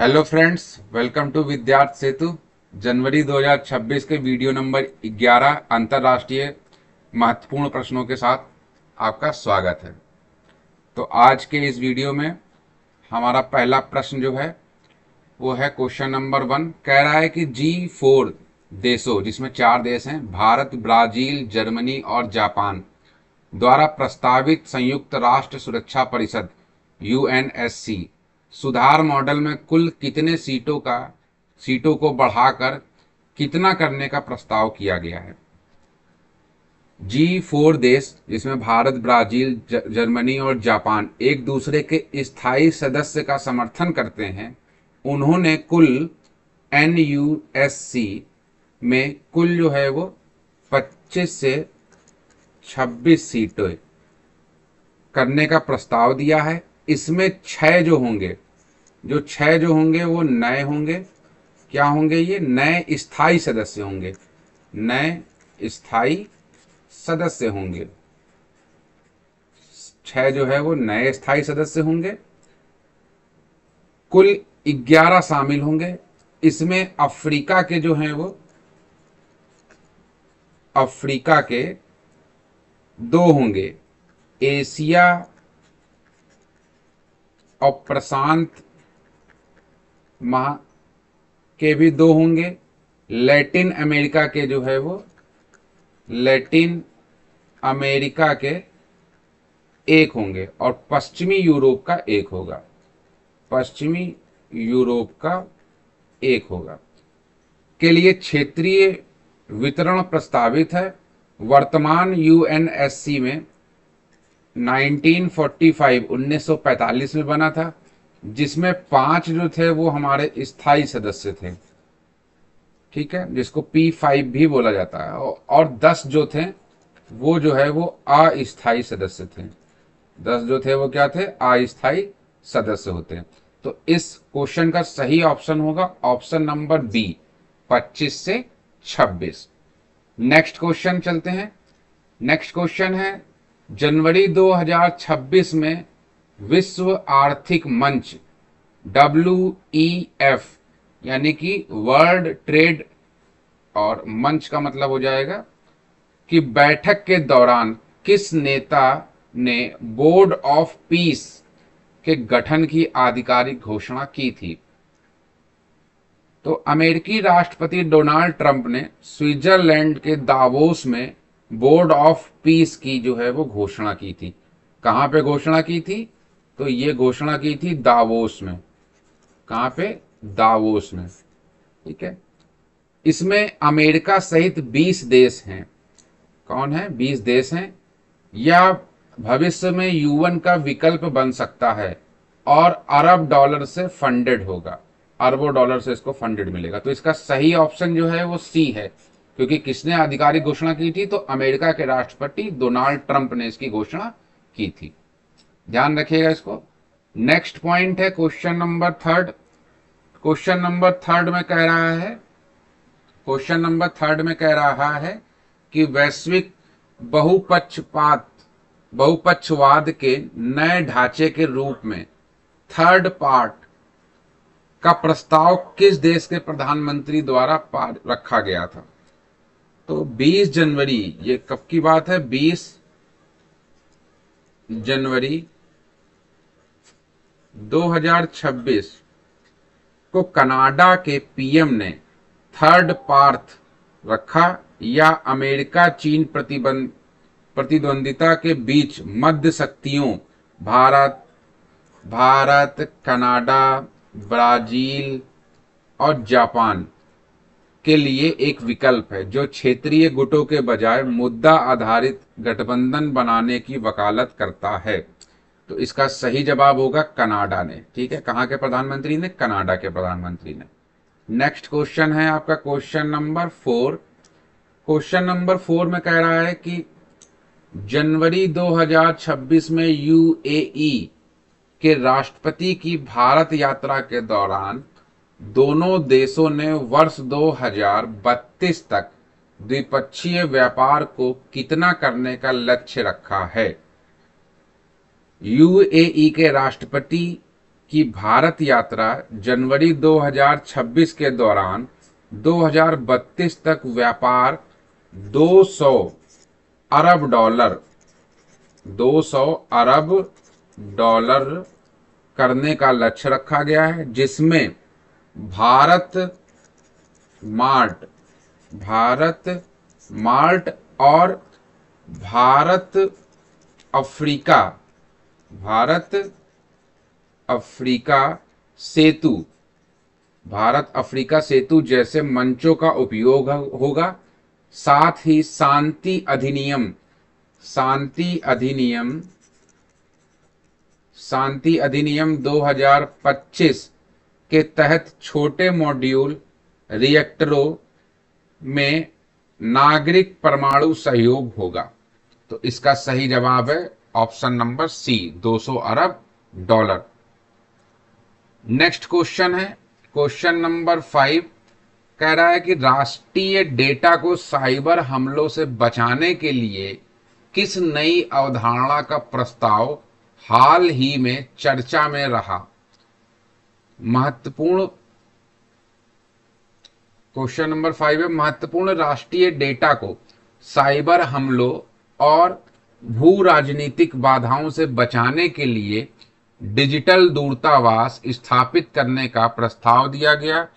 Hello friends, welcome to विद्यार्थ सेतु। जनवरी 2026 के video number 11 अंतर्राष्ट्रीय महत्वपूर्ण प्रश्नों के साथ आपका स्वागत है। तो आज के इस वीडियो में हमारा पहला प्रश्न जो है वो है क्वेश्चन नंबर 1। कह रहा है कि G4 देशों, जिसमें 4 देश हैं, भारत, ब्राजील, जर्मनी और जापान, द्वारा प्रस्तावित संयुक्त राष्ट्र सुरक्षा परिषद UNSC सुधार मॉडल में कुल कितने सीटों को बढ़ाकर कितना करने का प्रस्ताव किया गया है। G4 देश, जिसमें भारत, ब्राजील, जर्मनी और जापान एक दूसरे के स्थायी सदस्य का समर्थन करते हैं, उन्होंने कुल NUSC में कुल जो है वो 25 से 26 सीटें करने का प्रस्ताव दिया है। इसमें 6 जो होंगे वो नए होंगे। क्या होंगे? ये नए स्थायी सदस्य होंगे। नए स्थायी सदस्य होंगे। 6 जो है वो नए स्थायी सदस्य होंगे। कुल 11 शामिल होंगे। इसमें अफ्रीका के जो हैं वो अफ्रीका के 2 होंगे। एशिया और प्रशांत महा के भी 2 होंगे। लैटिन अमेरिका के जो है वो लैटिन अमेरिका के 1 होंगे और पश्चिमी यूरोप का 1 होगा। पश्चिमी यूरोप का 1 होगा। के लिए क्षेत्रीय वितरण प्रस्तावित है। वर्तमान UNSC में 1945 में बना था, जिसमें 5 जो थे वो हमारे स्थायी सदस्य थे, ठीक है, जिसको P5 भी बोला जाता है, और 10 जो थे वो जो है वो अस्थायी सदस्य थे। 10 जो थे वो क्या थे? अस्थायी सदस्य होते हैं। तो इस क्वेश्चन का सही ऑप्शन होगा ऑप्शन नंबर बी, 25 से 26। नेक्स्ट क्वेश्चन चलते हैं। नेक्स्ट क्वेश्चन है, जनवरी 2026 में विश्व आर्थिक मंच WEF यानी कि वर्ल्ड ट्रेड, और मंच का मतलब हो जाएगा कि बैठक के दौरान किस नेता ने बोर्ड ऑफ पीस के गठन की आधिकारिक घोषणा की थी? तो अमेरिकी राष्ट्रपति डोनाल्ड ट्रंप ने स्विट्जरलैंड के दावोस में बोर्ड ऑफ पीस की जो है वो घोषणा की थी। कहां पे घोषणा की थी? तो ये घोषणा की थी दावोस में। कहां पे? दावोस में, ठीक है। इसमें अमेरिका सहित 20 देश हैं। कौन है? 20 देश हैं। यह भविष्य में UN का विकल्प बन सकता है और अरब डॉलर से फंडेड होगा। अरबों डॉलर से इसको फंडेड मिलेगा। तो इसका सही ऑप्शन जो है वो सी है, क्योंकि किसने आधिकारिक घोषणा की थी? तो अमेरिका के राष्ट्रपति डोनाल्ड ट्रंप ने इसकी घोषणा की थी। ध्यान रखिएगा इसको। नेक्स्ट पॉइंट है क्वेश्चन नंबर 3। क्वेश्चन नंबर 3 में कह रहा है कि वैश्विक बहुपक्षवाद के नए ढांचे के रूप में थर्ड पार्ट का प्रस्ताव किस देश के प्रधानमंत्री द्वारा रखा गया था? तो 20 जनवरी, ये कब की बात है? 20 जनवरी 2026 को कनाडा के PM ने थर्ड पार्ट रखा, या अमेरिका चीन प्रतिद्वंदिता के बीच मध्य शक्तियों भारत, कनाडा, ब्राजील और जापान के लिए एक विकल्प है, जो क्षेत्रीय गुटों के बजाय मुद्दा आधारित गठबंधन बनाने की वकालत करता है। तो इसका सही जवाब होगा कनाडा ने, ठीक है। कहां के प्रधानमंत्री ने? कनाडा के प्रधानमंत्री ने। नेक्स्ट क्वेश्चन है आपका क्वेश्चन नंबर 4। क्वेश्चन नंबर 4 में कह रहा है कि जनवरी 2026 में UAE के राष्ट्रपति की भारत यात्रा के दौरान दोनों देशों ने वर्ष 2032 तक द्विपक्षीय व्यापार को कितना करने का लक्ष्य रखा है? UAE के राष्ट्रपति कि भारत यात्रा जनवरी 2026 के दौरान 2032 तक व्यापार 200 अरब डॉलर 200 अरब डॉलर करने का लक्ष्य रखा गया है, जिसमें भारत मार्ट और भारत अफ्रीका सेतु जैसे मंचों का उपयोग होगा। साथ ही शांति अधिनियम 2025 के तहत छोटे मॉड्यूल रिएक्टरों में नागरिक परमाणु सहयोग होगा। तो इसका सही जवाब है ऑप्शन नंबर सी, 200 अरब डॉलर। नेक्स्ट क्वेश्चन है क्वेश्चन नंबर 5। कह रहा है कि राष्ट्रीय डेटा को साइबर हमलों से बचाने के लिए किस नई अवधारणा का प्रस्ताव हाल ही में चर्चा में रहा। क्वेश्चन नंबर 5 है, महत्वपूर्ण राष्ट्रीय डेटा को साइबर हमलों और भू राजनीतिक बाधाओं से बचाने के लिए डिजिटल दूतावास स्थापित करने का प्रस्ताव दिया गया।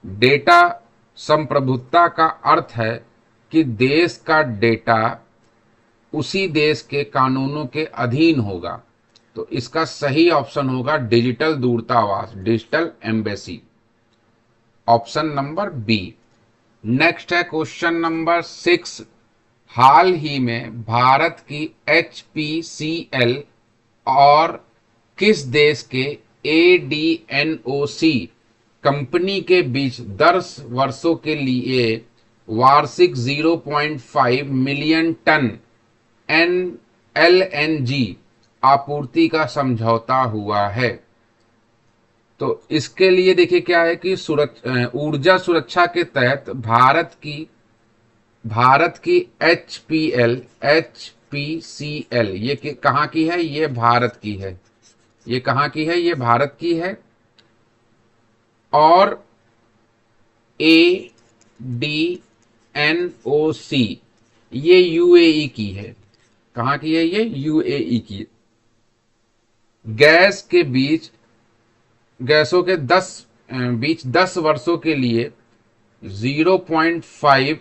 डेटा संप्रभुता का अर्थ है कि देश का डेटा उसी देश के कानूनों के अधीन होगा। तो इसका सही ऑप्शन होगा डिजिटल दूतावास, digital embassy, option number B. Next है क्वेश्चन नंबर 6। हाल ही में भारत की HPCL और किस देश के ADNOC कंपनी के बीच 10 वर्षों के लिए वार्षिक 0.5 मिलियन टन LNG आपूर्ति का समझौता हुआ है। तो इसके लिए देखिए क्या है कि ऊर्जा सुरक्षा के तहत भारत की HPCL ये कहाँ की है? ये भारत की है। ये कहाँ की है? ये भारत की है। और ADNOC ये UAE की है। कहाँ की है? ये UAE की है। गैसों के 10 वर्षों के लिए 0.5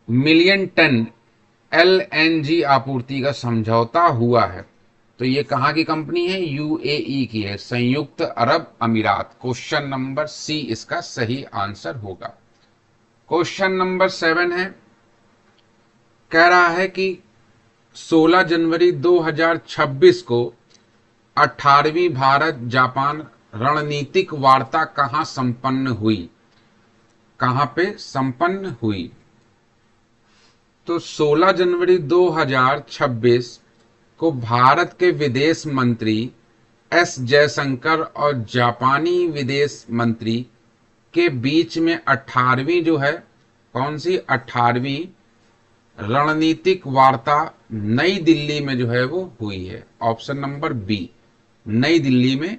मिलियन टन LNG आपूर्ति का समझौता हुआ है। तो ये कहाँ की कंपनी है? UAE की है, संयुक्त अरब अमीरात। क्वेश्चन नंबर सी इसका सही आंसर होगा। क्वेश्चन नंबर 7 है, कह रहा है कि 16 जनवरी 2026 को 18वीं भारत जापान रणनीतिक वार्ता कहाँ संपन्न हुई? कहाँ पे संपन्न हुई? तो 16 जनवरी 2026 को भारत के विदेश मंत्री एस जयशंकर और जापानी विदेश मंत्री के बीच में 18वीं जो है, कौन सी 18वीं रणनीतिक वार्ता नई दिल्ली में जो है वो हुई है। ऑप्शन नंबर बी, नई दिल्ली में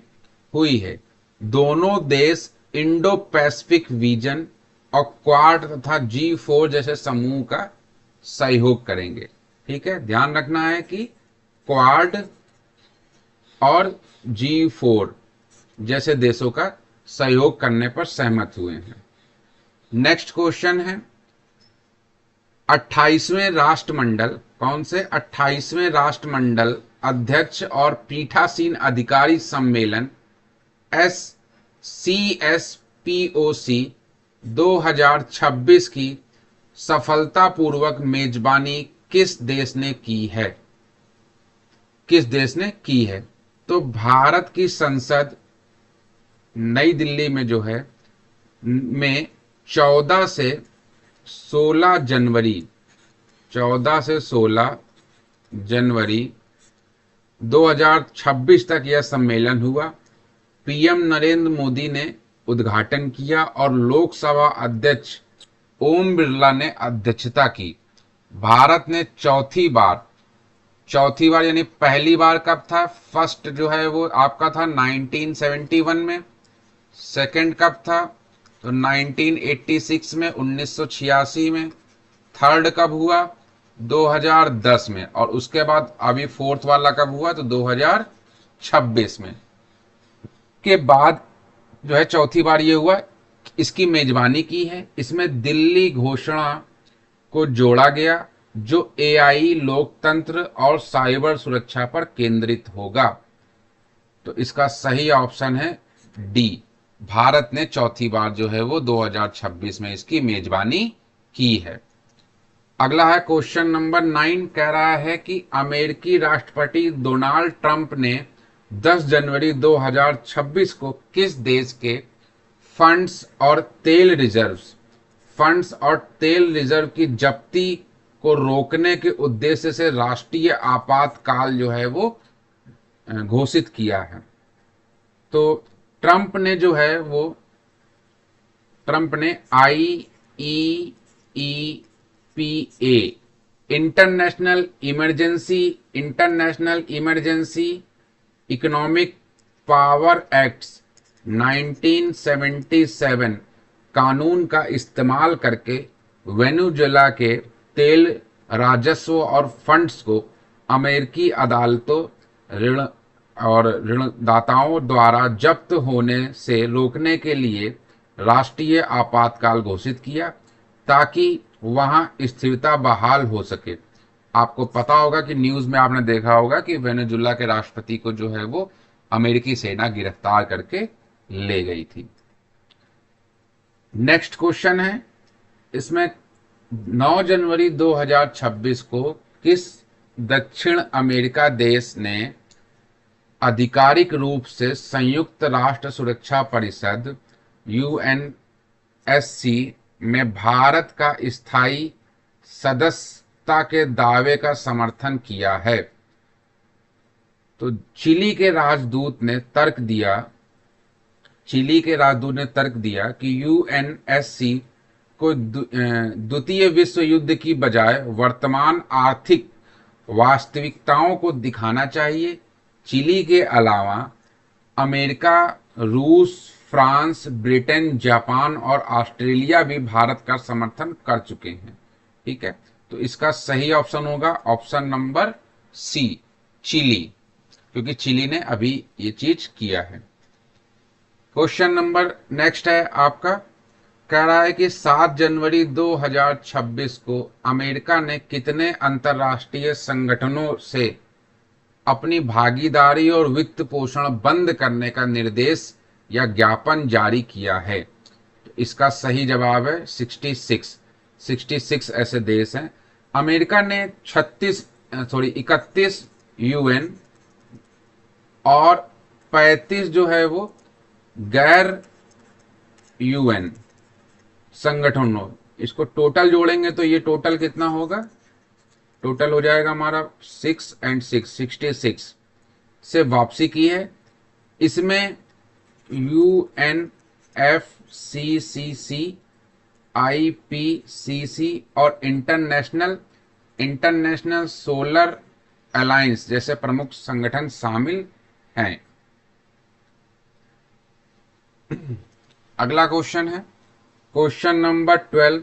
हुई है। दोनों देश इंडो पैसिफिक रीजन और क्वाड तथा G4 जैसे समूह का सहयोग करेंगे। ठीक है, ध्यान रखना है कि क्वाड और G4 जैसे देशों का सहयोग करने पर सहमत हुए हैं। नेक्स्ट क्वेश्चन है, 28वें राष्ट्रमंडल, कौन से 28वें राष्ट्रमंडल अध्यक्ष और पीठासीन अधिकारी सम्मेलन CSPOC 2026 की सफलतापूर्वक मेजबानी किस देश ने की है? किस देश ने की है? तो भारत की संसद नई दिल्ली में जो है में 14 से 16 जनवरी 2026 तक यह सम्मेलन हुआ। पीएम नरेंद्र मोदी ने उद्घाटन किया और लोकसभा अध्यक्ष ओम बिरला ने अध्यक्षता की। भारत ने चौथी बार चौथी बार यानी पहली बार कब था? फर्स्ट जो है वो आपका था 1971 में। सेकंड कब था? तो 1986 में, 1986 में। थर्ड कब हुआ? 2010 में। और उसके बाद अभी फोर्थ वाला कब हुआ? तो 2026 में। के बाद जो है चौथी बार ये हुआ। इसकी मेजबानी की है, इसमें दिल्ली घोषणा को जोड़ा गया जो एआई, लोकतंत्र और साइबर सुरक्षा पर केंद्रित होगा। तो इसका सही ऑप्शन है डी। भारत ने चौथी बार जो है वो 2026 में इसकी मेजबानी की है। अगला है क्वेश्चन नंबर 9, कह रहा है कि अमेरिकी राष्ट्रपति डोनाल्ड ट्रंप ने 10 जनवरी 2026 को किस देश के फंड्स और तेल रिजर्व की जब्ती को रोकने के उद्देश्य से राष्ट्रीय आपातकाल जो है वो घोषित किया है? तो ट्रंप ने IEEPA international emergency economic power acts 1977 कानून का इस्तेमाल करके वेनेजुएला के तेल राजस्व और फंड्स को अमेरिकी अदालतों, ऋणदाताओं द्वारा जब्त होने से रोकने के लिए राष्ट्रीय आपातकाल घोषित किया ताकि वहां स्थिरता बहाल हो सके। आपको पता होगा कि न्यूज में आपने देखा होगा कि वेनेजुएला के राष्ट्रपति को जो है वो अमेरिकी सेना गिरफ्तार करके ले गई थी। नेक्स्ट क्वेश्चन है, इसमें 9 जनवरी 2026 को किस दक्षिण अमेरिका देश ने आधिकारिक रूप से संयुक्त राष्ट्र सुरक्षा परिषद UNSC में भारत का स्थायी सदस्यता के दावे का समर्थन किया है? तो चिली के राजदूत ने तर्क दिया कि UNSC को द्वितीय विश्व युद्ध की बजाय वर्तमान आर्थिक वास्तविकताओं को दिखाना चाहिए। चिली के अलावा अमेरिका, रूस, फ्रांस, ब्रिटेन, जापान और ऑस्ट्रेलिया भी भारत का समर्थन कर चुके हैं। ठीक है, तो इसका सही ऑप्शन होगा ऑप्शन नंबर सी, चिली, क्योंकि चिली ने अभी ये चीज किया है। क्वेश्चन नंबर नेक्स्ट है आपका, कह रहा है कि 7 जनवरी 2026 को अमेरिका ने कितने अंतर्राष्ट्रीय संगठनों से अपनी भागीदारी और वित्त पोषण बंद करने का निर्देश या ज्ञापन जारी किया है? तो इसका सही जवाब है 66 ऐसे देश हैं। अमेरिका ने 31 UN और 35 जो है वो गैर UN संगठनों, इसको टोटल जोड़ेंगे तो ये टोटल कितना होगा? टोटल हो जाएगा हमारा 6 और 6 66 से वापसी की है। इसमें UNFCCC, IPCC और इंटरनेशनल सोलर अलायंस जैसे प्रमुख संगठन शामिल हैं। अगला क्वेश्चन है क्वेश्चन नंबर 12,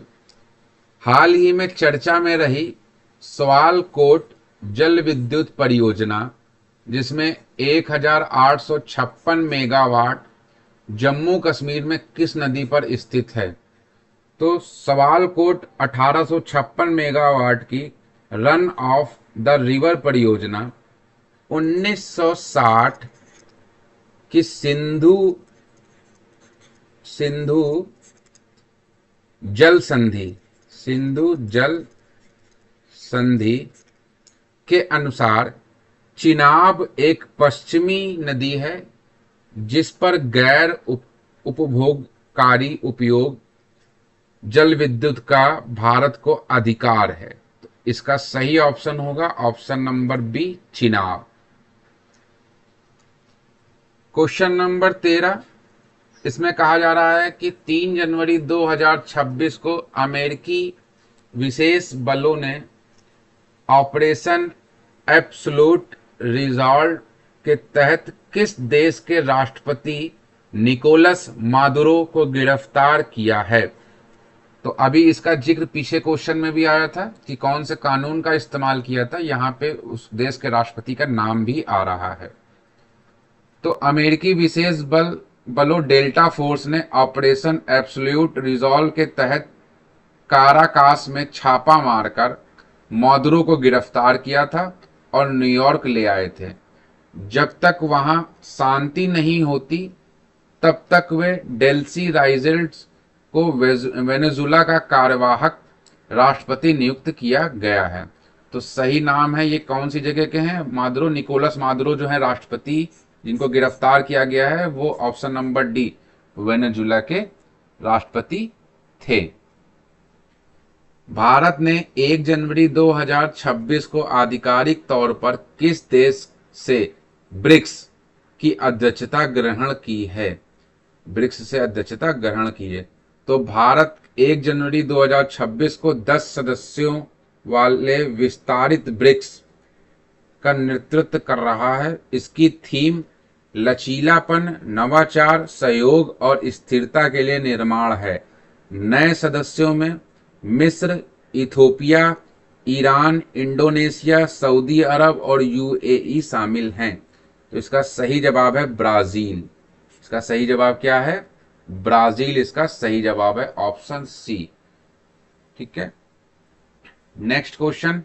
हाल ही में चर्चा में रही सवालकोट जल विद्युत परियोजना जिसमें 1856 मेगावाट जम्मू कश्मीर में किस नदी पर स्थित है? तो सवालकोट 1856 मेगावाट की रन ऑफ द रिवर परियोजना 1960 की सिंधु जल संधि के अनुसार चिनाब एक पश्चिमी नदी है जिस पर गैर उपभोगकारी उपयोग जल विद्युत का भारत को अधिकार है। तो इसका सही ऑप्शन होगा option number B, Chenab. Question number 13, इसमें कहा जा रहा है कि 3 जनवरी 2026 को अमेरिकी विशेष बलों ने ऑपरेशन एब्सोल्यूट रिजॉल्व के तहत किस देश के राष्ट्रपति निकोलस मादुरो को गिरफ्तार किया है? तो अभी इसका जिक्र पीछे क्वेश्चन में भी आया था कि कौन से कानून का इस्तेमाल किया था, यहां पे उस देश के राष्ट्रपति का नाम भी आ रहा है। तो अमेरिकी विशेष बलों डेल्टा फोर्स ने ऑपरेशन एब्सोल्यूट रिजॉल्व के तहत काराकास में छापा मारकर मादुरो को गिरफ्तार किया था और न्यूयॉर्क ले आए थे। जब तक वहां शांति नहीं होती तब तक वे डेल्सी राइजल्स को वेनेजुला का कार्यवाहक राष्ट्रपति नियुक्त किया गया है। तो सही नाम है, ये कौन सी जगह के हैं? मादुरो, निकोलस मादुरो जो है राष्ट्रपति जिनको गिरफ्तार किया गया है, वो ऑप्शन नंबर डी वेनेजुला के राष्ट्रपति थे। भारत ने 1 जनवरी 2026 को आधिकारिक तौर पर किस देश से ब्रिक्स की अध्यक्षता ग्रहण की है? ब्रिक्स से अध्यक्षता ग्रहण की है। तो भारत 1 जनवरी 2026 को 10 सदस्यों वाले विस्तारित ब्रिक्स का नेतृत्व कर रहा है। इसकी थीम लचीलापन, नवाचार, सहयोग और स्थिरता के लिए निर्माण है। नए सदस्यों में मिस्र, इथोपिया, ईरान, इंडोनेशिया, सऊदी अरब और यूएई शामिल हैं। तो इसका सही जवाब है ब्राजील। इसका सही जवाब क्या है? ब्राजील इसका सही जवाब है, ऑप्शन सी। ठीक है, नेक्स्ट क्वेश्चन,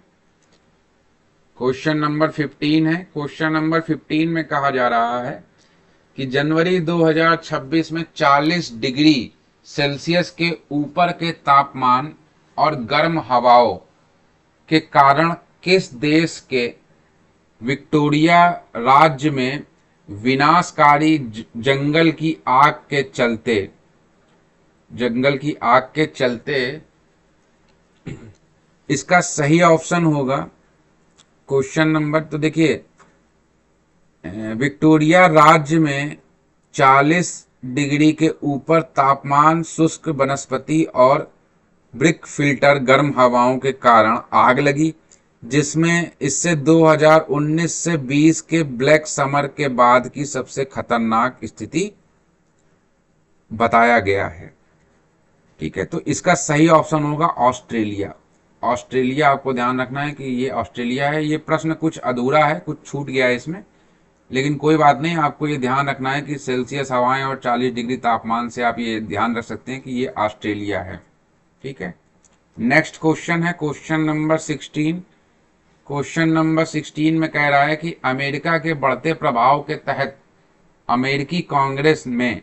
क्वेश्चन नंबर 15 है। क्वेश्चन नंबर 15 में कहा जा रहा है कि जनवरी 2026 में 40 डिग्री सेल्सियस के ऊपर के तापमान और गर्म हवाओं के कारण किस देश के विक्टोरिया राज्य में विनाशकारी जंगल की आग के चलते इसका सही ऑप्शन होगा क्वेश्चन नंबर, तो देखिए विक्टोरिया राज्य में 40 डिग्री के ऊपर तापमान, शुष्क वनस्पति और ब्रिक फिल्टर गर्म हवाओं के कारण आग लगी, जिसमें इससे 2019 से 20 के ब्लैक समर के बाद की सबसे खतरनाक स्थिति बताया गया है। ठीक है, तो इसका सही ऑप्शन होगा ऑस्ट्रेलिया। ऑस्ट्रेलिया, आपको ध्यान रखना है कि ये ऑस्ट्रेलिया है। ये प्रश्न कुछ अधूरा है, कुछ छूट गया है इसमें, लेकिन कोई बात नहीं, आपको ये ध्यान रखना है कि सेल्सियस हवाएं और 40 डिग्री तापमान से आप ये ध्यान रख सकते हैं कि ये ऑस्ट्रेलिया है। ठीक है, नेक्स्ट क्वेश्चन है क्वेश्चन नंबर 16। क्वेश्चन नंबर 16 में कह रहा है कि अमेरिका के बढ़ते प्रभाव के तहत अमेरिकी कांग्रेस में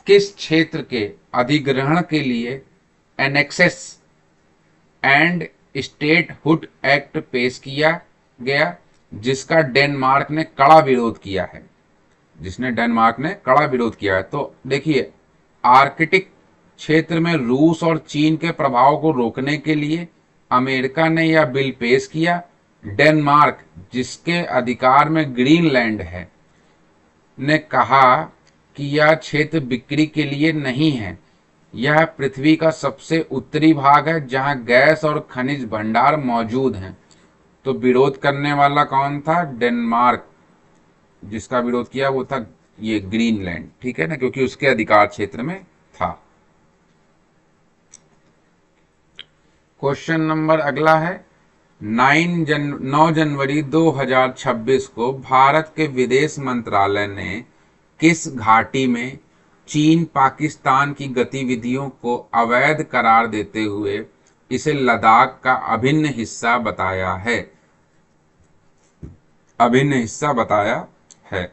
किस क्षेत्र के अधिग्रहण के लिए एनेक्सेस एंड स्टेटहुड एक्ट पेश किया गया, जिसका डेनमार्क ने कड़ा विरोध किया है, तो देखिए आर्कटिक क्षेत्र में रूस और चीन के प्रभाव को रोकने के लिए अमेरिका ने यह बिल पेश किया। डेनमार्क, जिसके अधिकार में ग्रीनलैंड है, ने कहा कि यह क्षेत्र बिक्री के लिए नहीं है। यह पृथ्वी का सबसे उत्तरी भाग है जहां गैस और खनिज भंडार मौजूद हैं। तो विरोध करने वाला कौन था? डेनमार्क। जिसका विरोध किया वो था ये ग्रीनलैंड। ठीक है ना, क्योंकि उसके अधिकार क्षेत्र में था। क्वेश्चन नंबर अगला है 9 जनवरी 2026 को भारत के विदेश मंत्रालय ने किस घाटी में चीन पाकिस्तान की गतिविधियों को अवैध करार देते हुए इसे लद्दाख का अभिन्न हिस्सा बताया है?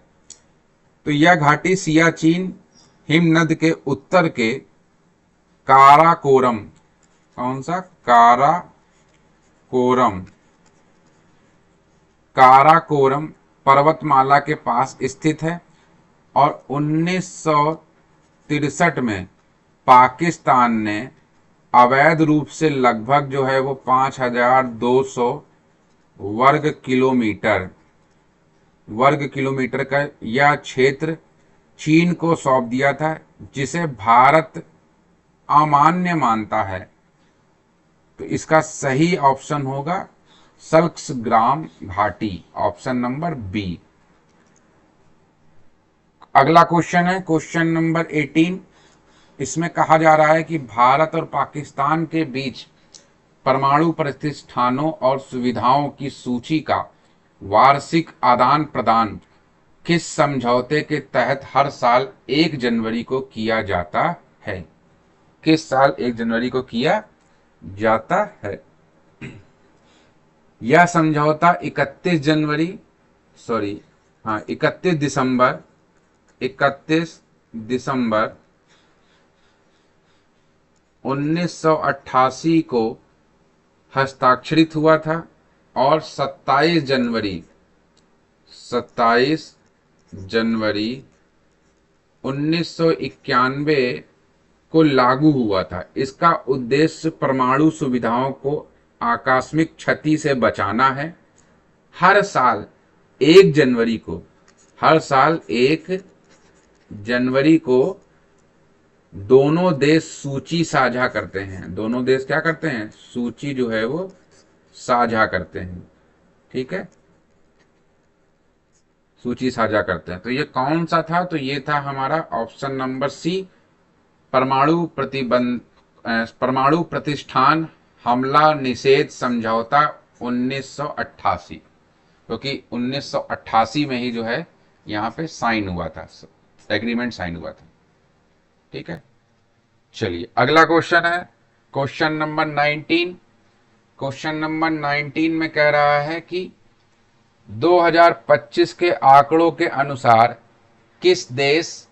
तो यह घाटी सियाचिन हिमनद के उत्तर के काराकोरम, कौन सा? काराकोरम पर्वतमाला के पास स्थित है और 1963 में पाकिस्तान ने अवैध रूप से लगभग जो है वो 5200 वर्ग किलोमीटर का यह क्षेत्र चीन को सौंप दिया था, जिसे भारत अमान्य मानता है। तो इसका सही ऑप्शन होगा सल्क्सग्राम घाटी, ऑप्शन नंबर बी। अगला क्वेश्चन है क्वेश्चन नंबर 18। इसमें कहा जा रहा है कि भारत और पाकिस्तान के बीच परमाणु प्रतिष्ठानों और सुविधाओं की सूची का वार्षिक आदान प्रदान किस समझौते के तहत हर साल 1 जनवरी को किया जाता है? किस साल 1 जनवरी को किया जाता है? यह समझौता 31 जनवरी, सॉरी, हाँ, 31 दिसंबर 1988 को हस्ताक्षरित हुआ था और 27 जनवरी 1991 को लागू हुआ था। इसका उद्देश्य परमाणु सुविधाओं को आकस्मिक क्षति से बचाना है। हर साल 1 जनवरी को, हर साल 1 जनवरी को दोनों देश सूची साझा करते हैं। दोनों देश क्या करते हैं? सूची जो है वो साझा करते हैं। ठीक है, सूची साझा करते हैं। तो ये कौन सा था? तो ये था हमारा ऑप्शन नंबर सी, परमाणु प्रतिष्ठान हमला निषेध समझौता 1988, क्योंकि 1988 में ही जो है यहाँ पे साइन हुआ था, एग्रीमेंट साइन हुआ था। ठीक है, चलिए अगला क्वेश्चन है क्वेश्चन नंबर 19। क्वेश्चन नंबर 19 में कह रहा है कि 2025 के आंकड़ों के अनुसार किस देश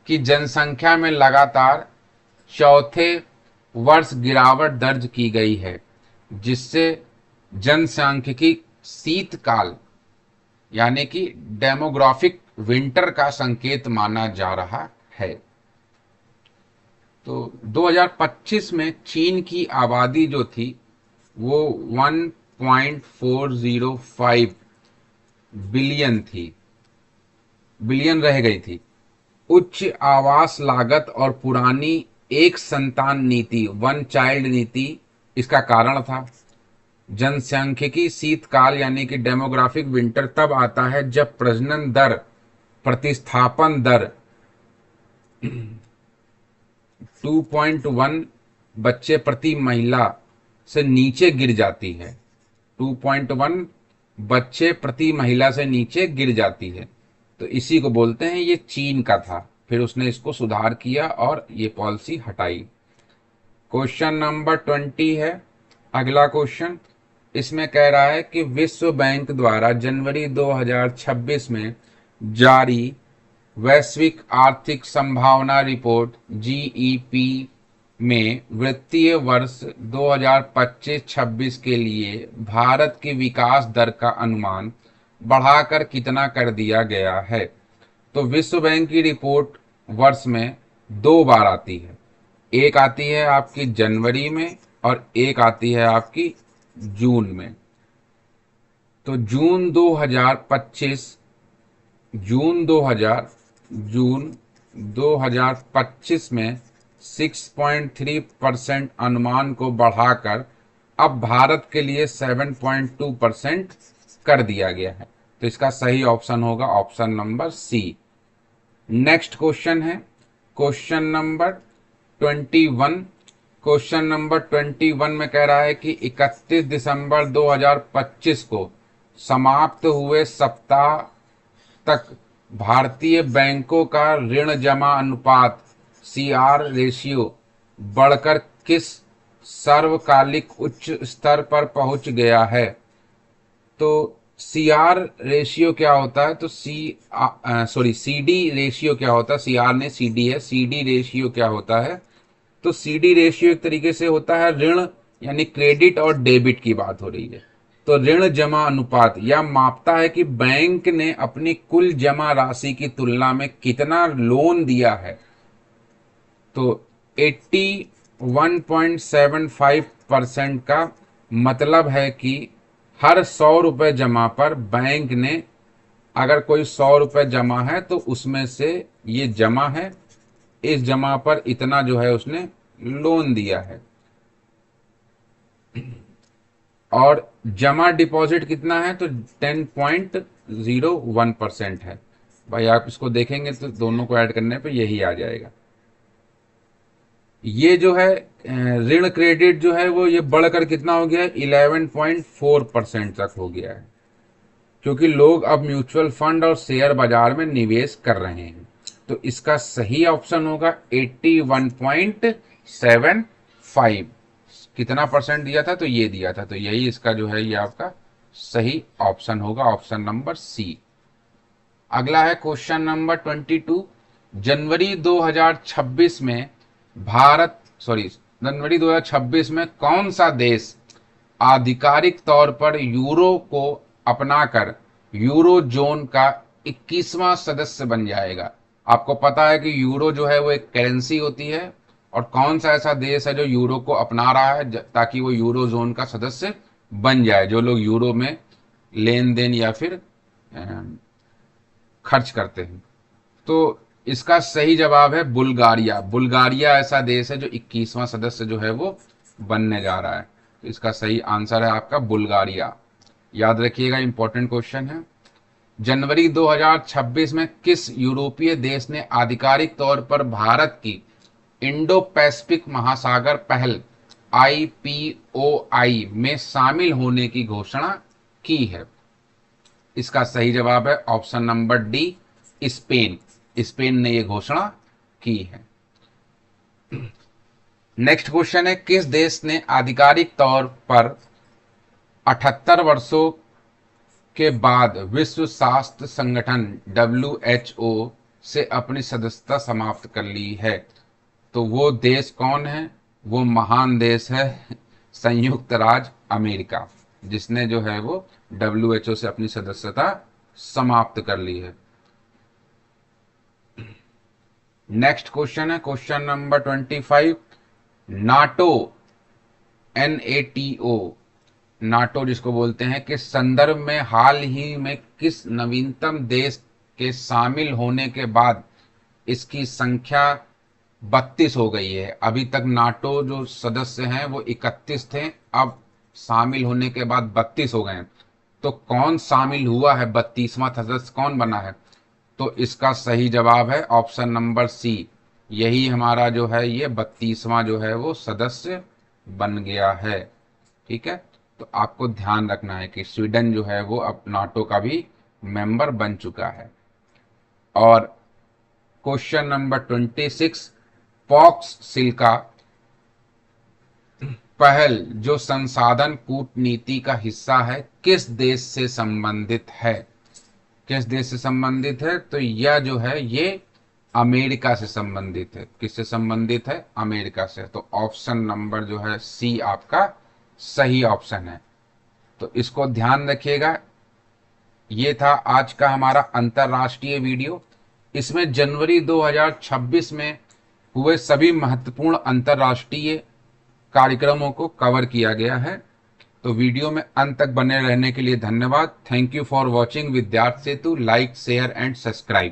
की जनसंख्या में लगातार चौथे वर्ष गिरावट दर्ज की गई है, जिससे जनसांख्यिकी शीतकाल यानी कि डेमोग्राफिक विंटर का संकेत माना जा रहा है? तो 2025 में चीन की आबादी जो थी वो 1.405 बिलियन रह गई थी। उच्च आवास लागत और पुरानी एक संतान नीति, वन चाइल्ड नीति इसका कारण था। जनसांख्यिकी शीतकाल यानी कि डेमोग्राफिक विंटर तब आता है जब प्रजनन दर, प्रतिस्थापन दर 2.1 बच्चे प्रति महिला से नीचे गिर जाती है। 2.1 बच्चे प्रति महिला से नीचे गिर जाती है। तो इसी को बोलते हैं, ये चीन का था, फिर उसने इसको सुधार किया और ये पॉलिसी हटाई। क्वेश्चन नंबर 20 है अगला क्वेश्चन। इसमें कह रहा है कि विश्व बैंक द्वारा जनवरी 2026 में जारी वैश्विक आर्थिक संभावना रिपोर्ट जीईपी में वित्तीय वर्ष 2025-26 के लिए भारत की विकास दर का अनुमान बढ़ाकर कितना कर दिया गया है? तो विश्व बैंक की रिपोर्ट वर्ष में 2 बार आती है। एक आती है आपकी जनवरी में और एक आती है आपकी जून में। तो जून 2025 में 6.3% अनुमान को बढ़ाकर अब भारत के लिए 7.2% कर दिया गया है। तो इसका सही ऑप्शन होगा option number C. Next question है क्वेश्चन नंबर 21। क्वेश्चन नंबर 21 में कह रहा है कि 31 दिसंबर 2025 को समाप्त हुए सप्ताह तक भारतीय बैंकों का ऋण जमा अनुपात CR रेशियो बढ़कर किस सर्वकालिक उच्च स्तर पर पहुंच गया है? तो CR रेशियो क्या होता है? तो CD रेशियो क्या होता है? CR ने CD है, CD रेशियो क्या होता है? तो CD रेशियो एक तरीके से होता है ऋण यानी क्रेडिट और डेबिट की बात हो रही है। तो ऋण जमा अनुपात यह मापता है कि बैंक ने अपनी कुल जमा राशि की तुलना में कितना लोन दिया है। तो 81.75% का मतलब है कि हर 100 रुपए जमा पर बैंक ने, अगर कोई 100 रुपए जमा है तो उसमें से ये जमा है, इस जमा पर इतना जो है उसने लोन दिया है। और जमा डिपॉजिट कितना है, तो 10.01% है। भाई आप इसको देखेंगे तो दोनों को ऐड करने पे यही आ जाएगा। ये जो है ऋण क्रेडिट जो है वो ये बढ़कर कितना हो गया है, 11.4% तक हो गया है, क्योंकि लोग अब म्यूचुअल फंड और शेयर बाजार में निवेश कर रहे हैं। तो इसका सही ऑप्शन होगा 81.75। कितना परसेंट दिया था, तो ये दिया था, तो यही इसका जो है ये आपका सही ऑप्शन होगा, ऑप्शन नंबर सी। अगला है क्वेश्चन नंबर 22। जनवरी 2026 में जनवरी 2026 में कौन सा देश आधिकारिक तौर पर यूरो को अपनाकर यूरो जोन का 21वां सदस्य बन जाएगा। आपको पता है कि यूरो जो है वो एक करेंसी होती है, और कौन सा ऐसा देश है जो यूरो को अपना रहा है ताकि वो यूरो जोन का सदस्य बन जाए, जो लोग यूरो में लेन देन या फिर खर्च करते हैं। तो इसका सही जवाब है बुल्गारिया। बुल्गारिया ऐसा देश है जो 21वां सदस्य जो है वो बनने जा रहा है। तो इसका सही आंसर है आपका बुल्गारिया। याद रखिएगा, इंपॉर्टेंट क्वेश्चन है। जनवरी 2026 में किस यूरोपीय देश ने आधिकारिक तौर पर भारत की इंडो पैसिफिक महासागर पहल IPOI में शामिल होने की घोषणा की है? इसका सही जवाब है option number D, Spain. Spain ने यह घोषणा की है। नेक्स्ट क्वेश्चन है, किस देश ने आधिकारिक तौर पर 78 वर्षों के बाद विश्व स्वास्थ्य संगठन WHO से अपनी सदस्यता समाप्त कर ली है? तो वो देश कौन है? वो महान देश है संयुक्त राज्य अमेरिका, जिसने जो है वो WHO से अपनी सदस्यता समाप्त कर ली है। नेक्स्ट क्वेश्चन है question number 25। NATO NATO NATO जिसको बोलते हैं के संदर्भ में हाल ही में किस नवीनतम देश के शामिल होने के बाद इसकी संख्या 32 हो गई है? अभी तक नाटो जो सदस्य हैं वो 31 थे, अब शामिल होने के बाद 32 हो गए हैं। तो कौन शामिल हुआ है, 32वां सदस्य कौन बना है? तो इसका सही जवाब है ऑप्शन नंबर सी। यही हमारा जो है ये 32वां जो है वो सदस्य बन गया है। ठीक है, तो आपको ध्यान रखना है कि स्वीडन जो है वो अब नाटो का भी मेंबर बन चुका है। और क्वेश्चन नंबर 26, पॉक्स सिल्का पहल जो संसाधन कूटनीति का हिस्सा है किस देश से संबंधित है? किस देश से संबंधित है? तो यह जो है ये अमेरिका से संबंधित है। किससे संबंधित है? अमेरिका से। तो ऑप्शन नंबर जो है सी आपका सही ऑप्शन है। तो इसको ध्यान रखिएगा। ये था आज का हमारा अंतरराष्ट्रीय वीडियो। इसमें जनवरी 2026 में हुए सभी महत्वपूर्ण अंतरराष्ट्रीय कार्यक्रमों को कवर किया गया है। तो वीडियो में अंत तक बने रहने के लिए धन्यवाद। Thank you for watching Vidyarthi Setu. Like, share and subscribe.